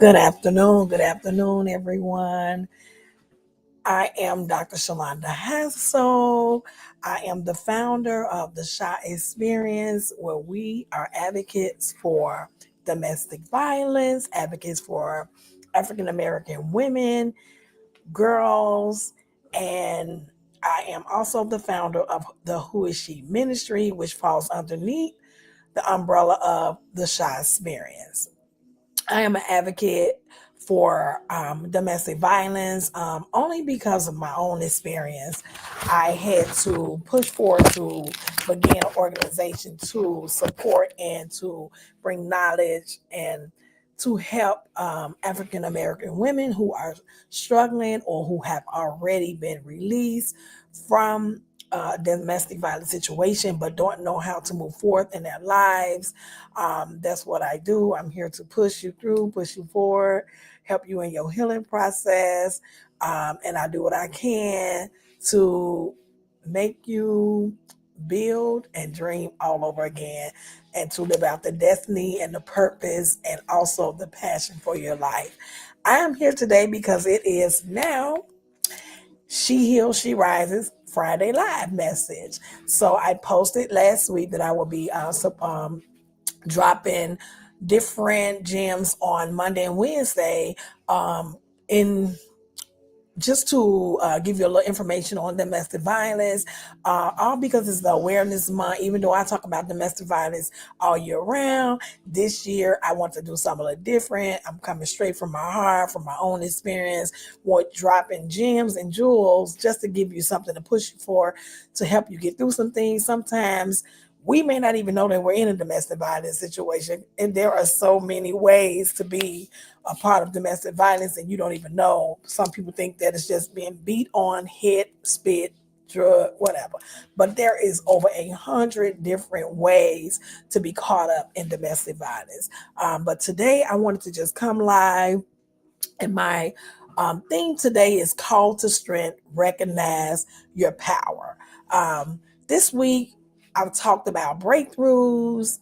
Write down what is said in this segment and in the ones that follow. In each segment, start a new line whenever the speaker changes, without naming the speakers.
Good afternoon, everyone. I am Dr. Shalonda Hassel. I am the founder of the SHA Experience, where we are advocates for domestic violence, advocates for African American women, girls, and I am also the founder of the Who Is She Ministry, which falls underneath the umbrella of the SHA Experience. I am an advocate for domestic violence only because of my own experience. I had to push forward to begin an organization to support and to bring knowledge and to help African American women who are struggling or who have already been released from domestic violence situation but don't know how to move forth in their lives. That's what I do. I'm here to push you through, push you forward, help you in your healing process. And I do what I can to make you build and dream all over again and to live out the destiny and the purpose and also the passion for your life. I am here today because it is now She Heals, She Rises Friday Live message. So I posted last week that I will be dropping different gems on Monday and Wednesday in just to give you a little information on domestic violence, all because it's the awareness month. Even though I talk about domestic violence all year round, this year I want to do something a little different. I'm coming straight from my heart, from my own experience, what dropping gems and jewels just to give you something to push you for, to help you get through some things. Sometimes we may not even know that we're in a domestic violence situation, and there are so many ways to be a part of domestic violence and you don't even know. Some people think that it's just being beat on, hit, spit, drug, whatever. But there is over 100 different ways to be caught up in domestic violence. But today I wanted to just come live, and my theme today is Call to Strength, Recognize Your Power. This week, I've talked about breakthroughs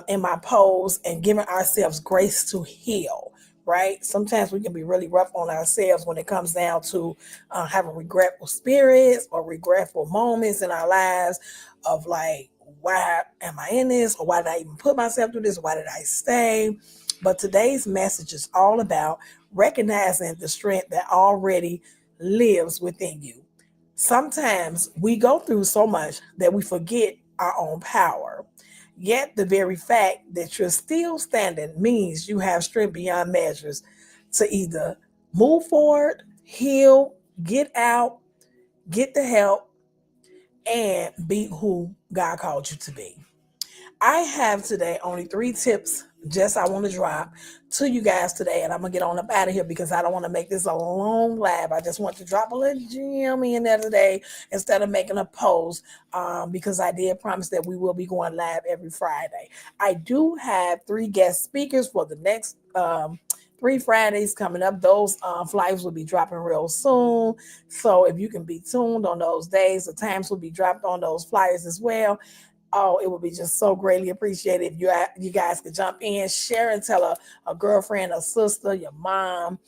in my posts and giving ourselves grace to heal. Right? Sometimes we can be really rough on ourselves when it comes down to having regretful spirits or regretful moments in our lives of like, why am I in this? Or why did I even put myself through this? Why did I stay? But today's message is all about recognizing the strength that already lives within you. Sometimes we go through so much that we forget our own power. Yet the very fact that you're still standing means you have strength beyond measures to either move forward, heal, get out, get the help, and be who God called you to be. I have today only 3 tips just I want to drop to you guys today, and I'm gonna get on up out of here because I don't want to make this a long live. I just want to drop a little gem in there today instead of making a post, because I did promise that we will be going live every Friday. I do have 3 guest speakers for the next 3 Fridays coming up. Those flyers will be dropping real soon. So if you can be tuned on those days, the times will be dropped on those flyers as well. Oh, it would be just so greatly appreciated if you guys could jump in, share, and tell a girlfriend, a sister, your mom,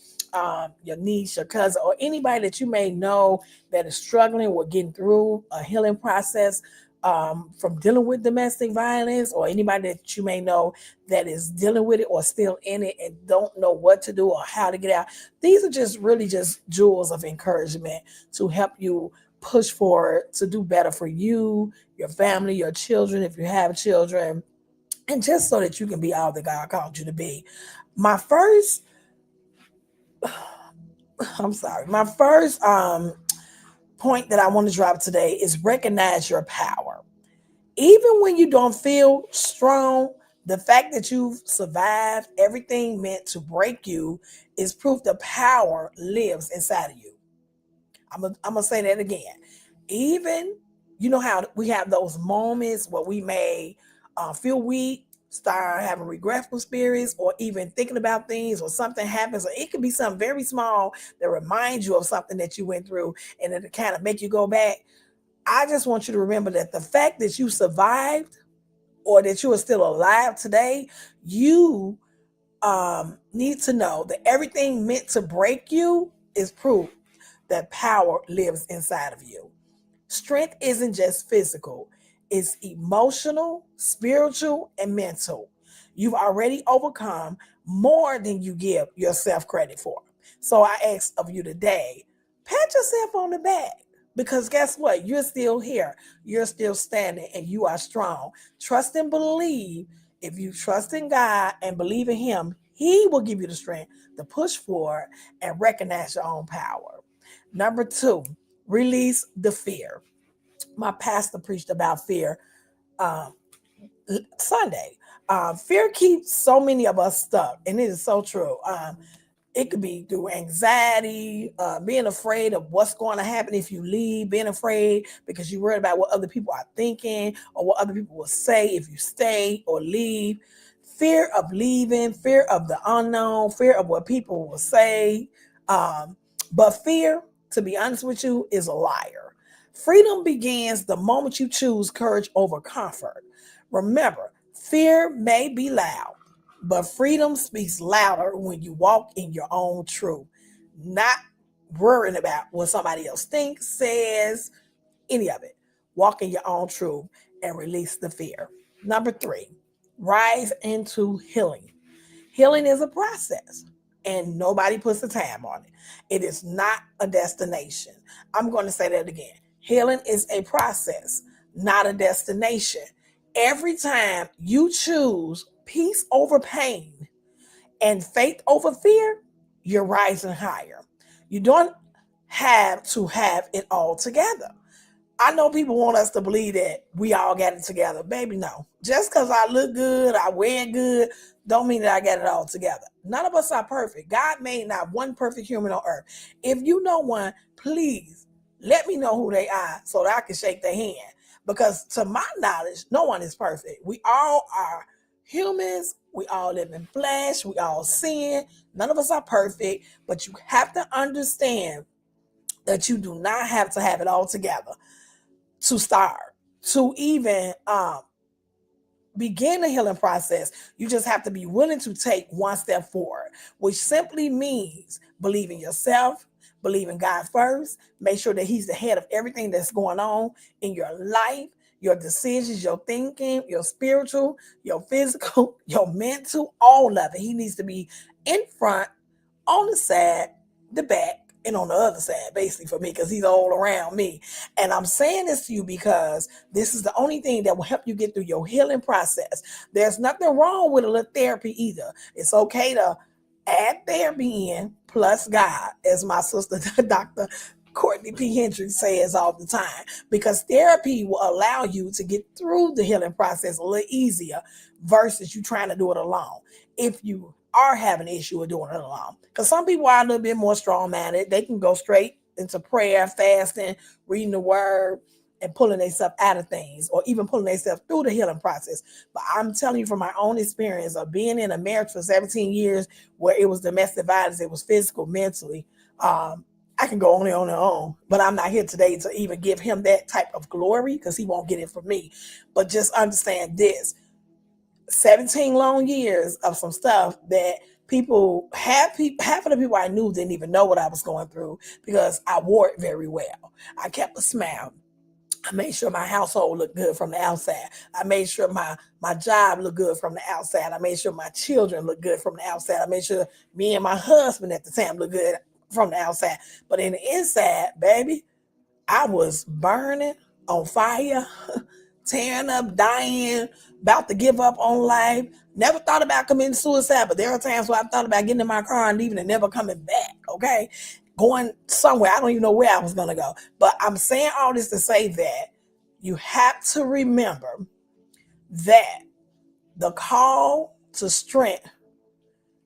your niece, your cousin, or anybody that you may know that is struggling with getting through a healing process from dealing with domestic violence, or anybody that you may know that is dealing with it or still in it and don't know what to do or how to get out. These are just really just jewels of encouragement to help you push forward to do better for you, your family, your children, if you have children, and just so that you can be all that God called you to be. My first, my first point that I want to drop today is recognize your power. Even when you don't feel strong, the fact that you've survived everything meant to break you is proof the power lives inside of you. I'm gonna say that again. Even you know how we have those moments where we may feel weak, start having regretful spirits, or even thinking about things, or something happens, or it could be something very small that reminds you of something that you went through, and it'll kind of make you go back. I just want you to remember that the fact that you survived or that you are still alive today, you need to know that everything meant to break you is proof that power lives inside of you. Strength isn't just physical, it's emotional, spiritual, and mental. You've already overcome more than you give yourself credit for. So I ask of you today, pat yourself on the back. Because guess what? You're still here. You're still standing and you are strong. Trust and believe. If you trust in God and believe in Him, He will give you the strength to push forward and recognize your own power. Number two, release the fear. My pastor preached about fear um, Sunday. Fear keeps so many of us stuck, and it is so true. It could be through anxiety, being afraid of what's going to happen if you leave, being afraid because you're worried about what other people are thinking or what other people will say if you stay or leave. Fear of leaving, fear of the unknown, fear of what people will say. Um, but fear, to be honest with you, is a liar. Freedom begins the moment you choose courage over comfort. Remember, fear may be loud, but freedom speaks louder when you walk in your own truth, not worrying about what somebody else thinks, says, any of it. Walk in your own truth and release the fear. Number three, rise into healing. Healing is a process and nobody puts a time on it. It is not a destination. I'm going to say that again. Healing is a process, not a destination. Every time you choose peace over pain and faith over fear, you're rising higher. You don't have to have it all together. I know people want us to believe that we all got it together. Baby, no. Just because I look good, I wear good, don't mean that I got it all together. None of us are perfect. God made not one perfect human on earth. If you know one, please let me know who they are so that I can shake their hand. Because to my knowledge, no one is perfect. We all are humans. We all live in flesh. We all sin. None of us are perfect. But you have to understand that you do not have to have it all together to start, to even begin the healing process. You just have to be willing to take one step forward, which simply means believe in yourself, believe in God first, make sure that He's the head of everything that's going on in your life, your decisions, your thinking, your spiritual, your physical, your mental, all of it. He needs to be in front, on the side, the back, and on the other side, basically for me, because He's all around me. And I'm saying this to you because this is the only thing that will help you get through your healing process. There's nothing wrong with a little therapy either. It's okay to add therapy in plus God, as my sister, Dr. Courtney P. Hendricks says all the time, because therapy will allow you to get through the healing process a little easier versus you trying to do it alone. If you are having an issue with doing it alone, because some people are a little bit more strong-minded, they can go straight into prayer, fasting, reading the word, and pulling themselves out of things, or even pulling themselves through the healing process. But I'm telling you from my own experience of being in a marriage for 17 years where it was domestic violence, it was physical, mentally. I can go on and on and on, but I'm not here today to even give him that type of glory because he won't get it from me. But just understand this: 17 long years of some stuff that half of the people I knew didn't even know what I was going through because I wore it very well. I kept a smile. I made sure my household looked good from the outside. I made sure my job looked good from the outside. I made sure my children looked good from the outside. I made sure me and my husband at the time looked good from the outside. But in the inside, baby, I was burning on fire, tearing up, dying, about to give up on life. Never thought about committing suicide, but there are times where I thought about getting in my car and leaving and never coming back, okay? Going somewhere. I don't even know where I was going to go. But I'm saying all this to say that you have to remember that the call to strength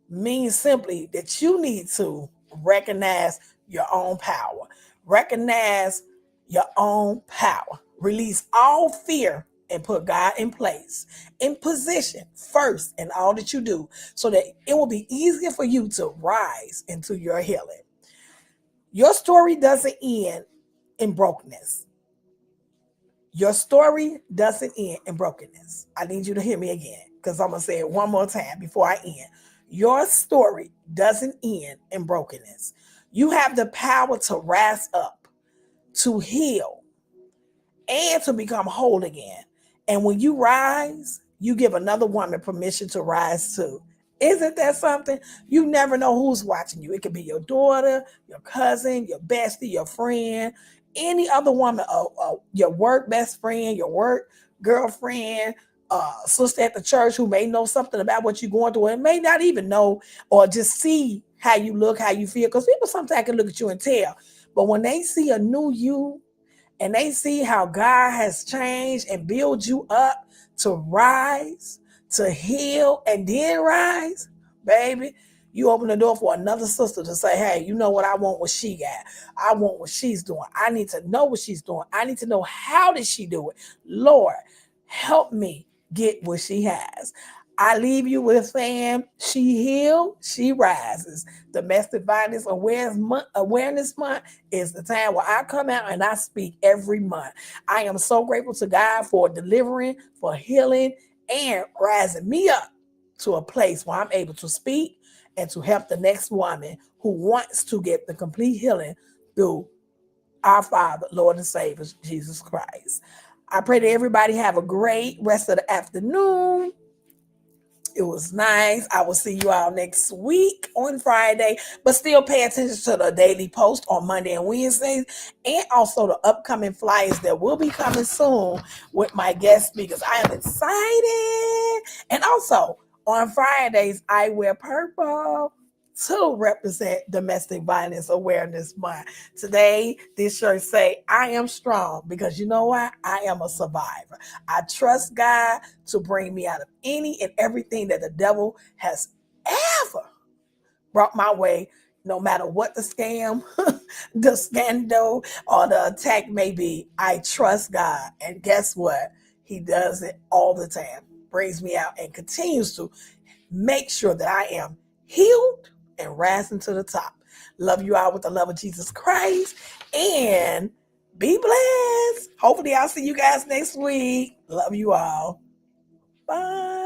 means simply that you need to recognize your own power. Recognize your own power. Release all fear and put God in place, in position first in all that you do, so that it will be easier for you to rise into your healing. Your story doesn't end in brokenness. Your story doesn't end in brokenness. I need you to hear me again because I'm going to say it one more time before I end. Your story doesn't end in brokenness. You have the power to rise up, to heal, and to become whole again. And when you rise, you give another woman permission to rise too. Isn't that something? You never know who's watching you. It could be your daughter, your cousin, your bestie, your friend, any other woman, your work best friend, your work girlfriend, sister at the church who may know something about what you're going through and may not even know or just see how you look, how you feel. Because people sometimes can look at you and tell. But when they see a new you, and they see how God has changed and build you up to rise, to heal, and then rise, baby, you open the door for another sister to say, hey, you know what? I want what she got. I want what she's doing. I need to know what she's doing. I need to know how did she do it. Lord, help me get what she has. I leave you with fam. She healed, she rises. Domestic Violence Awareness Month is the time where I come out and I speak every month. I am so grateful to God for delivering, for healing, and rising me up to a place where I'm able to speak and to help the next woman who wants to get the complete healing through our Father, Lord and Savior, Jesus Christ. I pray that everybody have a great rest of the afternoon. It was nice. I will see you all next week on Friday, but still pay attention to the daily post on Monday and Wednesdays, and also the upcoming flyers that will be coming soon with my guest speakers. I am excited. And also on Fridays, I wear purple to represent Domestic Violence Awareness Month. Today, this shirt say, I am strong, because you know what? I am a survivor. I trust God to bring me out of any and everything that the devil has ever brought my way, no matter what the scam, the scandal, or the attack may be. I trust God. And guess what? He does it all the time. Brings me out and continues to make sure that I am healed and rising to the top. Love you all with the love of Jesus Christ, and be blessed. Hopefully I'll see you guys next week. Love you all. Bye.